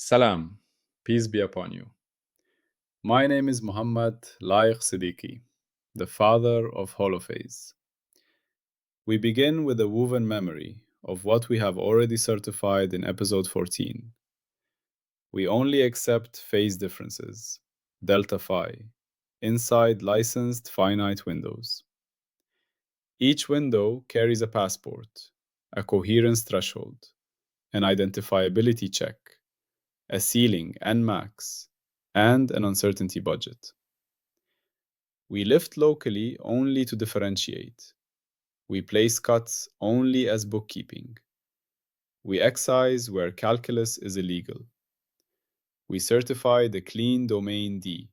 Salam, peace be upon you. My name is Muhammad Laik Siddiqui, the father of holophase. We begin with a woven memory of what we have already certified in episode 14. We only accept phase differences, delta phi, inside licensed finite windows. Each window carries a passport, a coherence threshold, an identifiability check, a ceiling and max, and an uncertainty budget. We lift locally only to differentiate. We place cuts only as bookkeeping. We excise where calculus is illegal. We certify the clean domain D.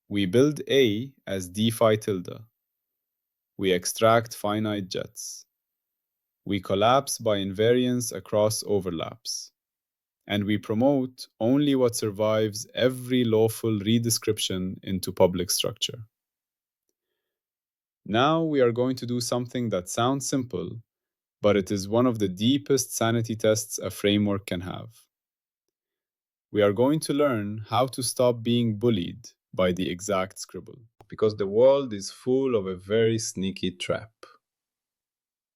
We build A as D phi tilde. We extract finite jets. We collapse by invariance across overlaps. And we promote only what survives every lawful redescription into public structure. Now we are going to do something that sounds simple, but it is one of the deepest sanity tests a framework can have. We are going to learn how to stop being bullied by the exact scribble, because the world is full of a very sneaky trap.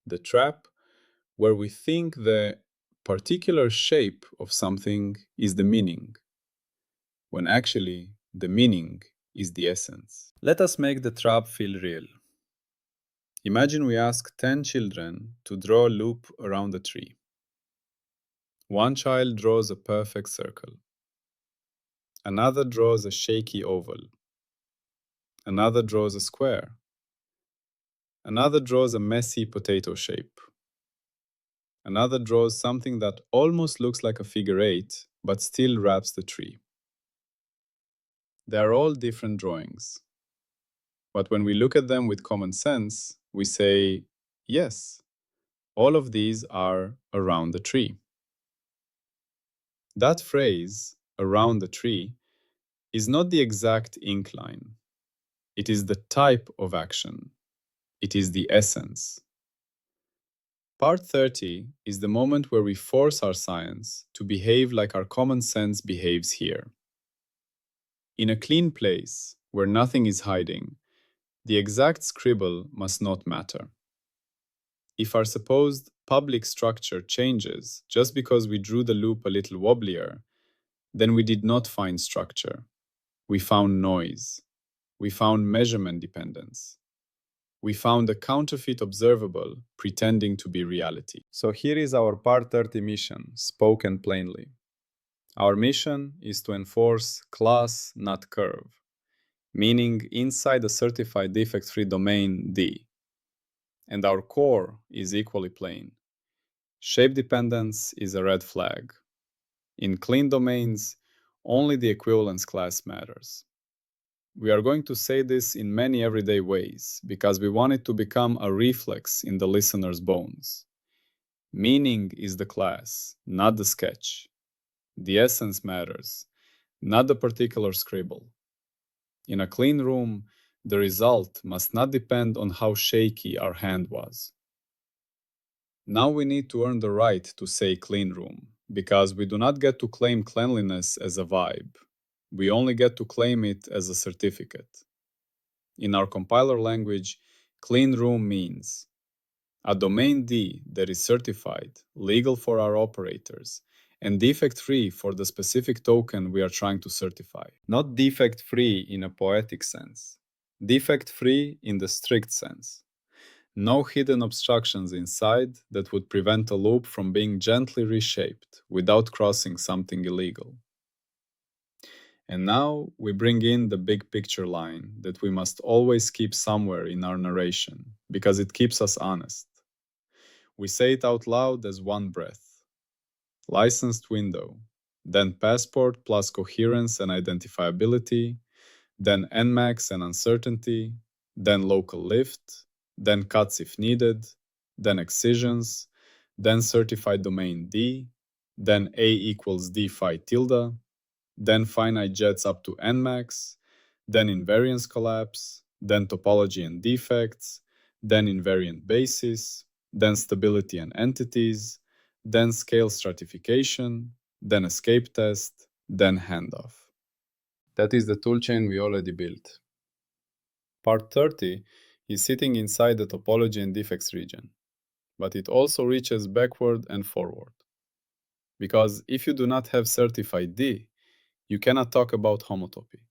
The trap where we think the particular shape of something is the meaning, when actually the meaning is the essence. Let us make the trap feel real. Imagine we ask 10 children to draw a loop around a tree. One child draws a perfect circle. Another draws a shaky oval. Another draws a square. Another draws a messy potato shape. Another draws something that almost looks like a figure eight, but still wraps the tree. They are all different drawings. But when we look at them with common sense, we say, yes, all of these are around the tree. That phrase, around the tree, is not the exact incline. It is the type of action. It is the essence. Part 30 is the moment where we force our science to behave like our common sense behaves here. In a clean place, where nothing is hiding, the exact scribble must not matter. If our supposed public structure changes just because we drew the loop a little wobblier, then we did not find structure. We found noise. We found measurement dependence. We found a counterfeit observable pretending to be reality. So here is our Part 30 mission, spoken plainly. Our mission is to enforce class, not curve, meaning inside a certified defect-free domain D. And our core is equally plain. Shape dependence is a red flag. In clean domains, only the equivalence class matters. We are going to say this in many everyday ways because we want it to become a reflex in the listener's bones. Meaning is the class, not the sketch. The essence matters, not the particular scribble. In a clean room, the result must not depend on how shaky our hand was. Now we need to earn the right to say clean room, because we do not get to claim cleanliness as a vibe. We only get to claim it as a certificate. In our compiler language, clean room means a domain D that is certified, legal for our operators, and defect-free for the specific token we are trying to certify. Not defect-free in a poetic sense. Defect-free in the strict sense. No hidden obstructions inside that would prevent a loop from being gently reshaped without crossing something illegal. And now we bring in the big picture line that we must always keep somewhere in our narration because it keeps us honest. We say it out loud as one breath. Licensed window, then passport plus coherence and identifiability, then nmax and uncertainty, then local lift, then cuts if needed, then excisions, then certified domain D, then A equals D phi tilde, then finite jets up to nmax, then invariance collapse, then topology and defects, then invariant basis, then stability and entities, then scale stratification, then escape test, then handoff. That is the toolchain we already built. Part 30 is sitting inside the topology and defects region, but it also reaches backward and forward. Because if you do not have certified D, you cannot talk about homotopy.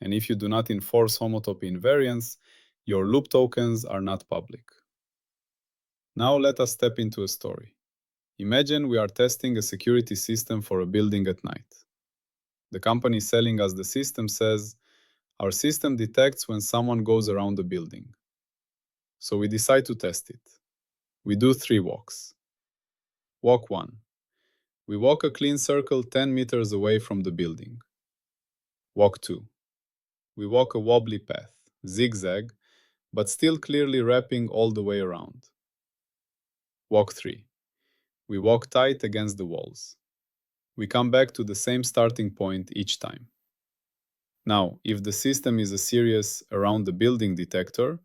And if you do not enforce homotopy invariance, your loop tokens are not public. Now let us step into a story. Imagine we are testing a security system for a building at night. The company selling us the system says, our system detects when someone goes around the building. So we decide to test it. We do 3 walks. Walk 1. We walk a clean circle 10 meters away from the building. Walk 2. We walk a wobbly path, zigzag, but still clearly wrapping all the way around. Walk 3. We walk tight against the walls. We come back to the same starting point each time. Now, if the system is a serious around the building detector,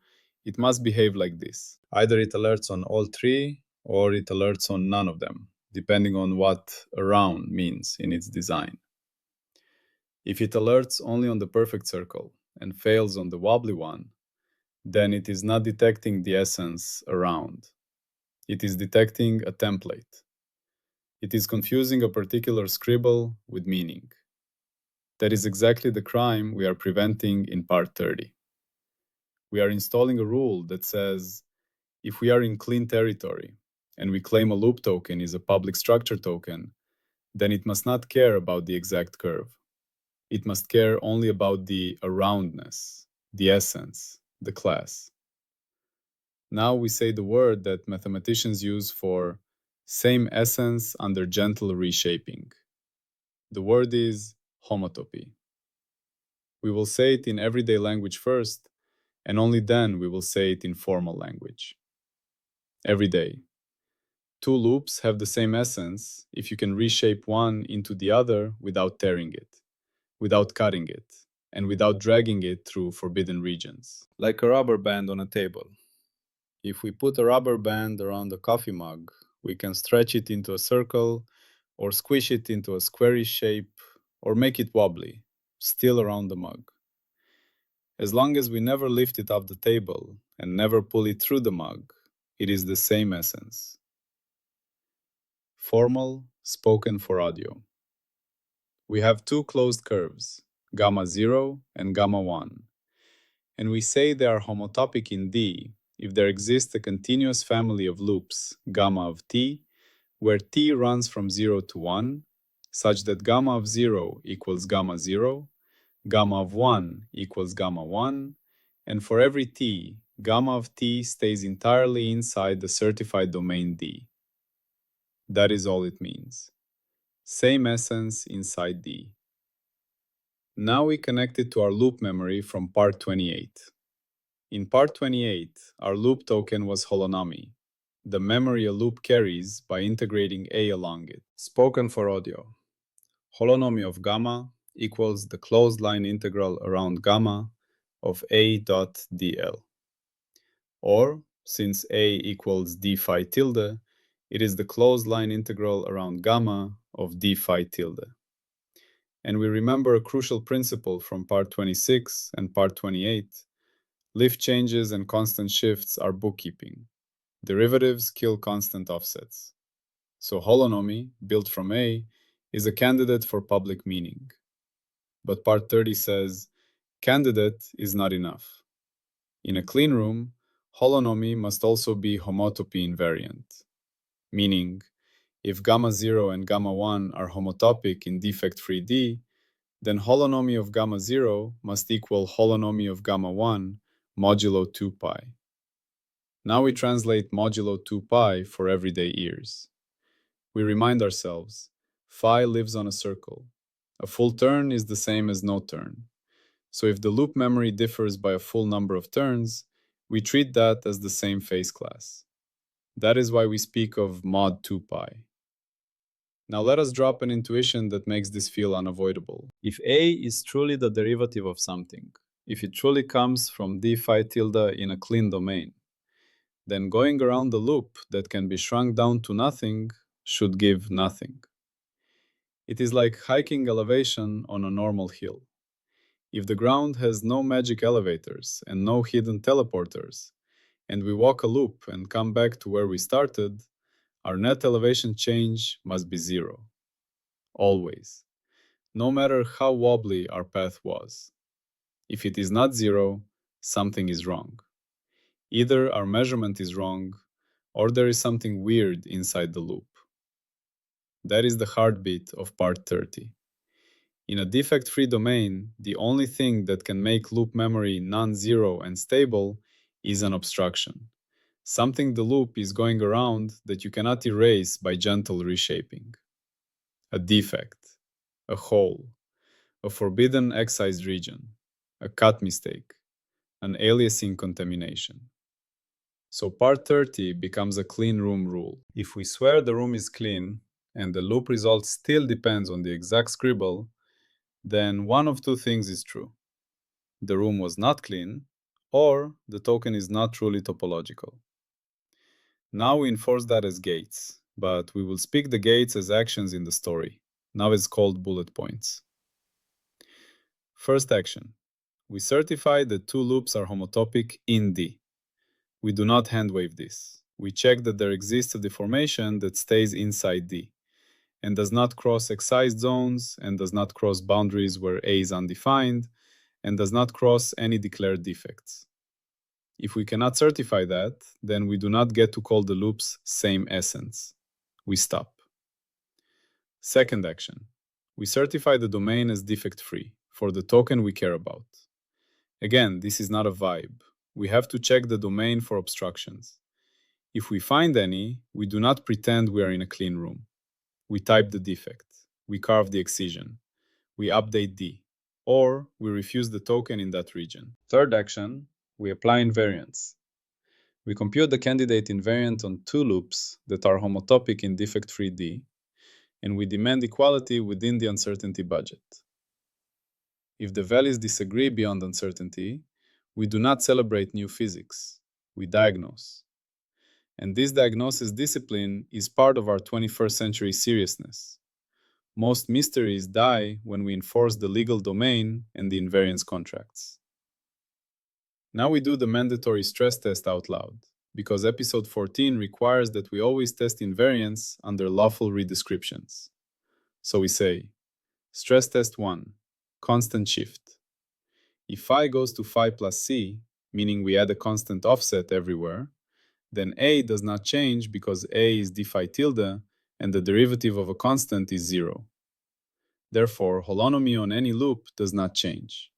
it must behave like this. Either it alerts on all 3, or it alerts on none of them, depending on what around means in its design. If it alerts only on the perfect circle and fails on the wobbly one, then it is not detecting the essence around. It is detecting a template. It is confusing a particular scribble with meaning. That is exactly the crime we are preventing in Part 30. We are installing a rule that says, if we are in clean territory and we claim a loop token is a public structure token, then it must not care about the exact curve. It must care only about the aroundness, the essence, the class. Now we say the word that mathematicians use for same essence under gentle reshaping. The word is homotopy. We will say it in everyday language first, and only then we will say it in formal language. Every day. 2 loops have the same essence if you can reshape one into the other without tearing it, without cutting it, and without dragging it through forbidden regions. Like a rubber band on a table. If we put a rubber band around a coffee mug, we can stretch it into a circle, or squish it into a squarish shape, or make it wobbly, still around the mug. As long as we never lift it off the table and never pull it through the mug, it is the same essence. Formal, spoken for audio. We have 2 closed curves, gamma 0 and gamma 1, and we say they are homotopic in D if there exists a continuous family of loops, gamma of t, where t runs from 0 to 1, such that gamma of 0 equals gamma 0, gamma of 1 equals gamma 1, and for every t, gamma of t stays entirely inside the certified domain D. That is all it means. Same essence inside D. Now we connect it to our loop memory from part 28. In part 28, our loop token was holonomy, the memory a loop carries by integrating A along it. Spoken for audio. Holonomy of gamma equals the closed line integral around gamma of A dot dl. Or, since A equals d phi tilde, it is the closed line integral around gamma of d phi tilde. And we remember a crucial principle from part 26 and part 28. Lift changes and constant shifts are bookkeeping. Derivatives kill constant offsets. So holonomy, built from A, is a candidate for public meaning. But part 30 says, candidate is not enough. In a clean room, holonomy must also be homotopy invariant. Meaning, if gamma 0 and gamma 1 are homotopic in defect-free D, then holonomy of gamma 0 must equal holonomy of gamma 1 modulo 2 pi. Now we translate modulo 2 pi for everyday ears. We remind ourselves, phi lives on a circle. A full turn is the same as no turn. So if the loop memory differs by a full number of turns, we treat that as the same phase class. That is why we speak of mod 2 pi. Now let us drop an intuition that makes this feel unavoidable. If A is truly the derivative of something, if it truly comes from d phi tilde in a clean domain, then going around the loop that can be shrunk down to nothing should give nothing. It is like hiking elevation on a normal hill. If the ground has no magic elevators and no hidden teleporters, and we walk a loop and come back to where we started, our net elevation change must be zero. Always. No matter how wobbly our path was. If it is not zero, something is wrong. Either our measurement is wrong, or there is something weird inside the loop. That is the heartbeat of part 30. In a defect-free domain, the only thing that can make loop memory non-zero and stable is an obstruction, something the loop is going around that you cannot erase by gentle reshaping. A defect, a hole, a forbidden excised region, a cut mistake, an aliasing contamination. So part 30 becomes a clean room rule. If we swear the room is clean, and the loop result still depends on the exact scribble, then one of two things is true. The room was not clean, or the token is not truly topological. Now we enforce that as gates, but we will speak the gates as actions in the story. Now it's called bullet points. First action. We certify that two loops are homotopic in D. We do not handwave this. We check that there exists a deformation that stays inside D, and does not cross excised zones, and does not cross boundaries where A is undefined, and does not cross any declared defects. If we cannot certify that, then we do not get to call the loops same essence. We stop. Second action. We certify the domain as defect-free for the token we care about. Again, this is not a vibe. We have to check the domain for obstructions. If we find any, we do not pretend we are in a clean room. We type the defect, we carve the excision, we update D, or we refuse the token in that region. Third action, we apply invariance. We compute the candidate invariant on two loops that are homotopic in defect-free D, and we demand equality within the uncertainty budget. If the values disagree beyond uncertainty, we do not celebrate new physics, we diagnose. And this diagnosis discipline is part of our 21st century seriousness. Most mysteries die when we enforce the legal domain and the invariance contracts. Now we do the mandatory stress test out loud, because episode 14 requires that we always test invariance under lawful redescriptions. So we say, stress test 1, constant shift. If phi goes to phi plus c, meaning we add a constant offset everywhere, then A does not change because A is d phi tilde and the derivative of a constant is 0. Therefore, holonomy on any loop does not change.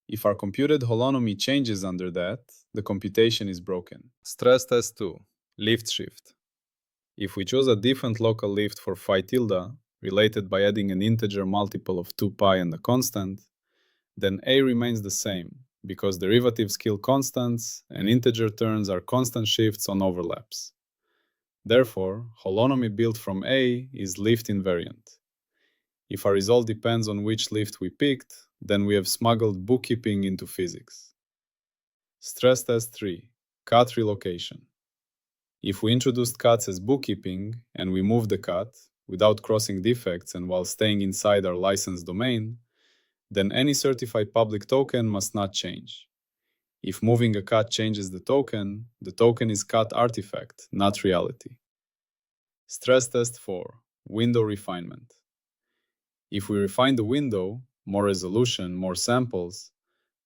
If our computed holonomy changes under that, the computation is broken. Stress test 2, lift shift. If we choose a different local lift for phi tilde, related by adding an integer multiple of 2 pi and a constant, then A remains the same, because derivatives kill constants, and integer terms are constant shifts on overlaps. Therefore, holonomy built from A is lift invariant. If our result depends on which lift we picked, then we have smuggled bookkeeping into physics. Stress test 3, cut relocation. If we introduced cuts as bookkeeping, and we move the cut, without crossing defects and while staying inside our licensed domain, then any certified public token must not change. If moving a cut changes the token is cut artifact, not reality. Stress test 4, window refinement. If we refine the window, more resolution, more samples,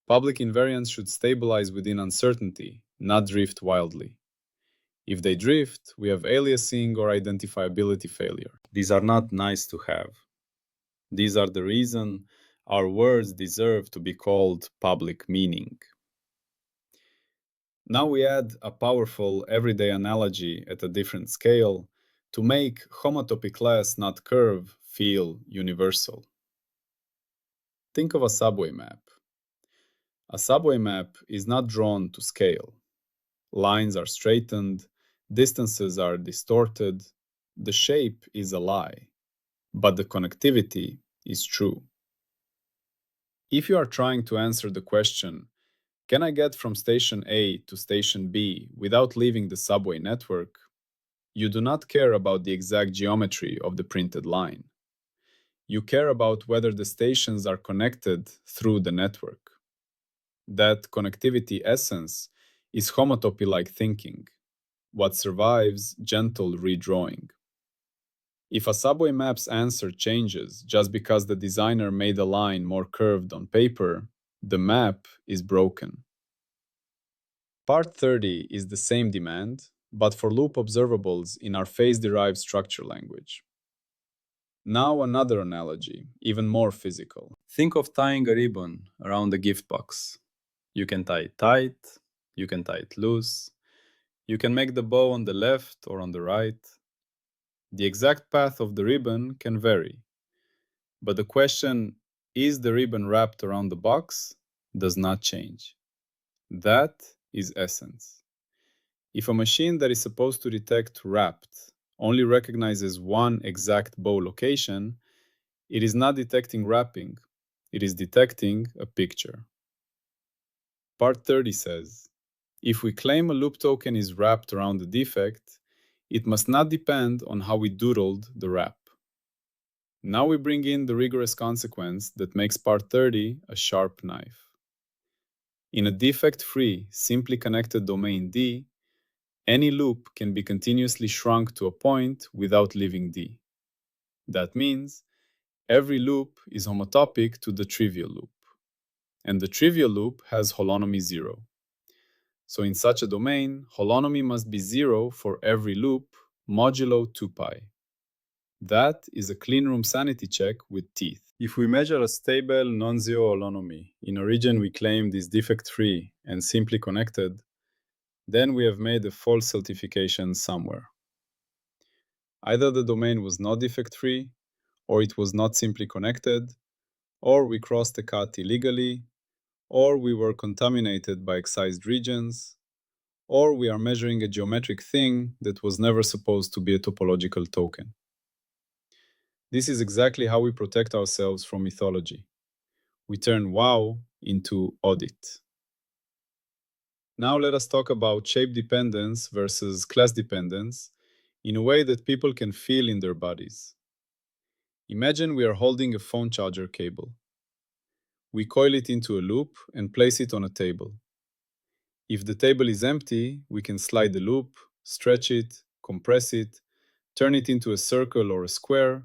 public invariants should stabilize within uncertainty, not drift wildly. If they drift, we have aliasing or identifiability failure. These are not nice to have. These are the reason our words deserve to be called public meaning. Now we add a powerful everyday analogy at a different scale to make homotopy class, not curve, feel universal. Think of a subway map. A subway map is not drawn to scale. Lines are straightened, distances are distorted, the shape is a lie, but the connectivity is true. If you are trying to answer the question, can I get from station A to station B without leaving the subway network? You do not care about the exact geometry of the printed line. You care about whether the stations are connected through the network. That connectivity essence is homotopy-like thinking, what survives gentle redrawing. If a subway map's answer changes just because the designer made a line more curved on paper, the map is broken. Part 30 is the same demand, but for loop observables in our phase-derived structure language. Now another analogy, even more physical. Think of tying a ribbon around a gift box. You can tie it tight, you can tie it loose, you can make the bow on the left or on the right. The exact path of the ribbon can vary. But the question, is the ribbon wrapped around the box, does not change. That is essence. If a machine that is supposed to detect wrapped only recognizes one exact bow location, it is not detecting wrapping, it is detecting a picture. Part 30 says, if we claim a loop token is wrapped around the defect, it must not depend on how we doodled the wrap. Now we bring in the rigorous consequence that makes part 30 a sharp knife. In a defect-free, simply connected domain D, any loop can be continuously shrunk to a point without leaving D. That means every loop is homotopic to the trivial loop, and the trivial loop has holonomy 0. So in such a domain, holonomy must be 0 for every loop, modulo 2 pi. That is a cleanroom sanity check with teeth. If we measure a stable non-zero holonomy in a region we claimed is defect-free and simply connected, then we have made a false certification somewhere. Either the domain was not defect-free, or it was not simply connected, or we crossed the cut illegally, or we were contaminated by excised regions, or we are measuring a geometric thing that was never supposed to be a topological token. This is exactly how we protect ourselves from mythology. We turn wow into audit. Now let us talk about shape dependence versus class dependence in a way that people can feel in their bodies. Imagine we are holding a phone charger cable. We coil it into a loop and place it on a table. If the table is empty, we can slide the loop, stretch it, compress it, turn it into a circle or a square,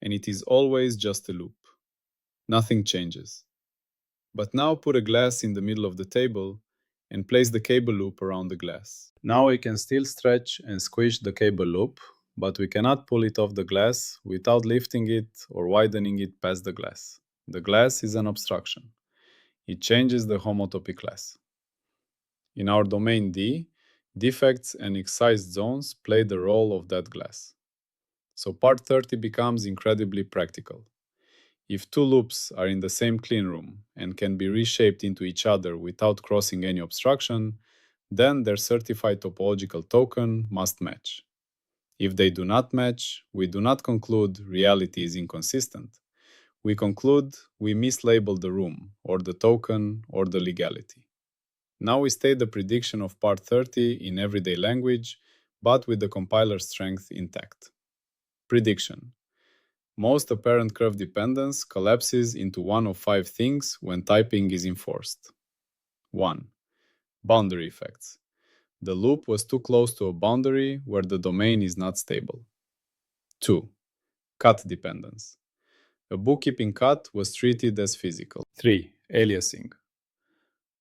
and it is always just a loop. Nothing changes. But now put a glass in the middle of the table and place the cable loop around the glass. Now we can still stretch and squish the cable loop, but we cannot pull it off the glass without lifting it or widening it past the glass. The glass is an obstruction. It changes the homotopy class. In our domain D, defects and excised zones play the role of that glass. So part 30 becomes incredibly practical. If two loops are in the same cleanroom and can be reshaped into each other without crossing any obstruction, then their certified topological token must match. If they do not match, we do not conclude reality is inconsistent. We conclude we mislabeled the room, or the token, or the legality. Now we state the prediction of part 30 in everyday language, but with the compiler strength intact. Prediction. Most apparent curve dependence collapses into one of 5 things when typing is enforced. 1. Boundary effects. The loop was too close to a boundary where the domain is not stable. 2. Cut dependence. A bookkeeping cut was treated as physical. 3. Aliasing.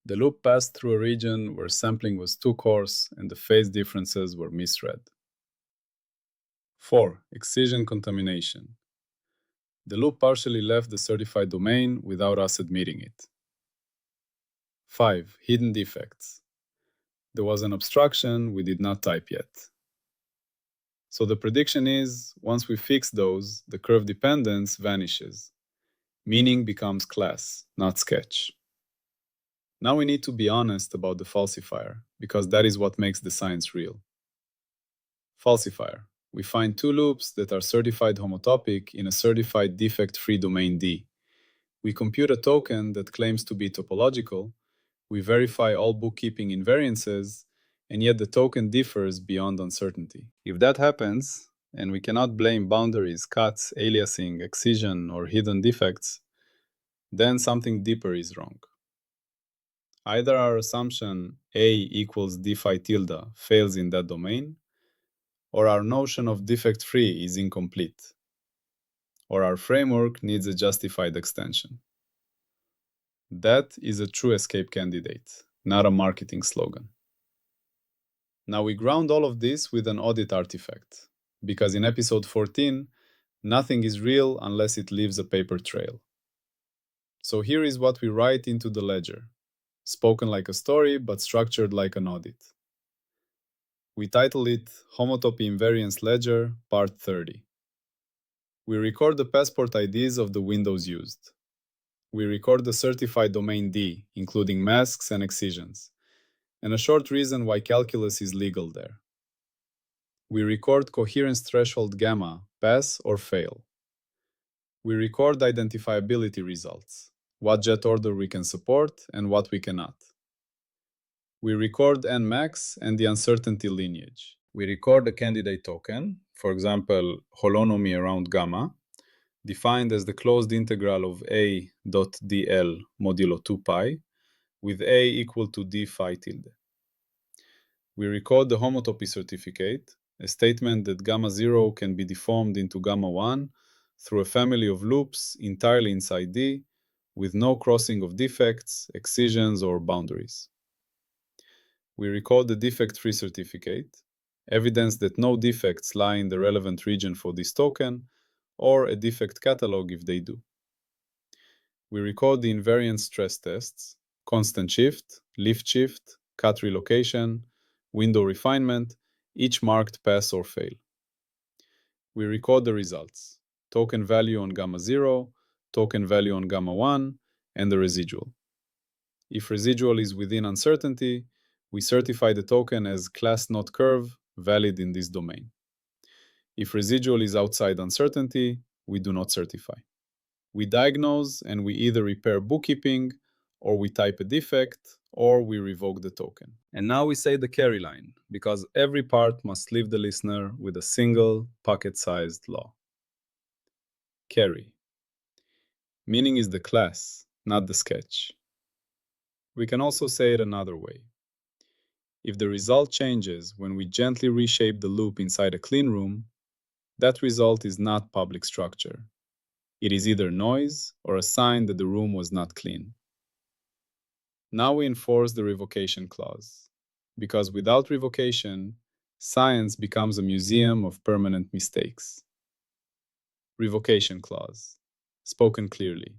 The loop passed through a region where sampling was too coarse and the phase differences were misread. 4. Excision contamination. The loop partially left the certified domain without us admitting it. 5. Hidden defects. There was an obstruction we did not type yet. So the prediction is, once we fix those, the curve dependence vanishes. Meaning becomes class, not sketch. Now we need to be honest about the falsifier, because that is what makes the science real. Falsifier. We find two loops that are certified homotopic in a certified defect-free domain D. We compute a token that claims to be topological, we verify all bookkeeping invariances, and yet the token differs beyond uncertainty. If that happens, and we cannot blame boundaries, cuts, aliasing, excision, or hidden defects, then something deeper is wrong. Either our assumption A equals d phi tilde fails in that domain, or our notion of defect-free is incomplete, or our framework needs a justified extension. That is a true escape candidate, not a marketing slogan. Now we ground all of this with an audit artifact, because in episode 14, nothing is real unless it leaves a paper trail. So here is what we write into the ledger, spoken like a story but structured like an audit. We title it Homotopy Invariance Ledger, Part 30. We record the passport IDs of the windows used. We record the certified domain D, including masks and excisions, and a short reason why calculus is legal there. We record coherence threshold gamma, pass or fail. We record identifiability results, what jet order we can support and what we cannot. We record Nmax and the uncertainty lineage. We record a candidate token, for example, holonomy around gamma, defined as the closed integral of a.dl modulo 2 pi, with a equal to d phi tilde. We record the homotopy certificate, a statement that gamma 0 can be deformed into gamma 1 through a family of loops entirely inside D, with no crossing of defects, excisions, or boundaries. We record the defect-free certificate, evidence that no defects lie in the relevant region for this token, or a defect catalog if they do. We record the invariance stress tests, constant shift, lift shift, cut relocation, window refinement, each marked pass or fail. We record the results, token value on gamma 0, token value on gamma 1, and the residual. If residual is within uncertainty, we certify the token as class not curve, valid in this domain. If residual is outside uncertainty, we do not certify. We diagnose and we either repair bookkeeping, or we type a defect, or we revoke the token. And now we say the carry line, because every part must leave the listener with a single pocket-sized law. Carry. Meaning is the class, not the sketch. We can also say it another way. If the result changes when we gently reshape the loop inside a clean room, that result is not public structure. It is either noise or a sign that the room was not clean. Now we enforce the revocation clause, because without revocation, science becomes a museum of permanent mistakes. Revocation clause, spoken clearly.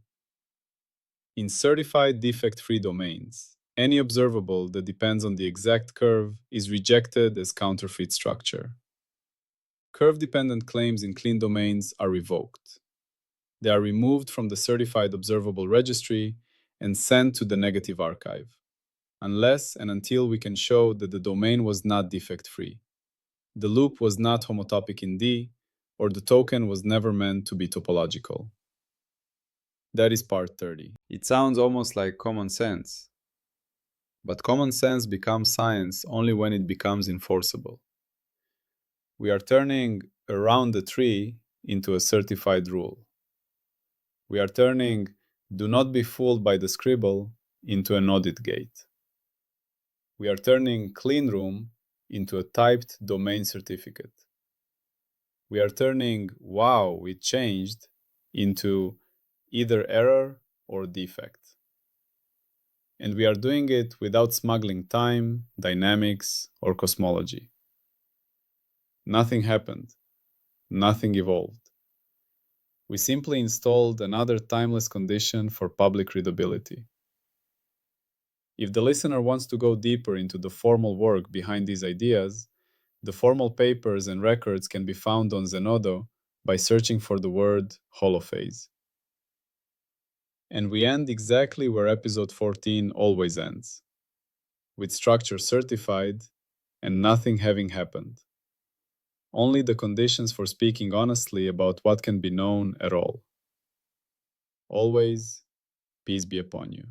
In certified defect-free domains, any observable that depends on the exact curve is rejected as counterfeit structure. Curve-dependent claims in clean domains are revoked. They are removed from the certified observable registry and sent to the negative archive, unless and until we can show that the domain was not defect-free, the loop was not homotopic in D, or the token was never meant to be topological. That is part 30. It sounds almost like common sense, but common sense becomes science only when it becomes enforceable. We are turning around the tree into a certified rule. We are turning do not be fooled by the scribble into an audit gate. We are turning clean room into a typed domain certificate. We are turning wow, it changed into either error or defect. And we are doing it without smuggling time, dynamics, or cosmology. Nothing happened. Nothing evolved. We simply installed another timeless condition for public readability. If the listener wants to go deeper into the formal work behind these ideas, the formal papers and records can be found on Zenodo by searching for the word holophase. And we end exactly where episode 14 always ends, with structure certified and nothing having happened. Only the conditions for speaking honestly about what can be known at all. Always, peace be upon you.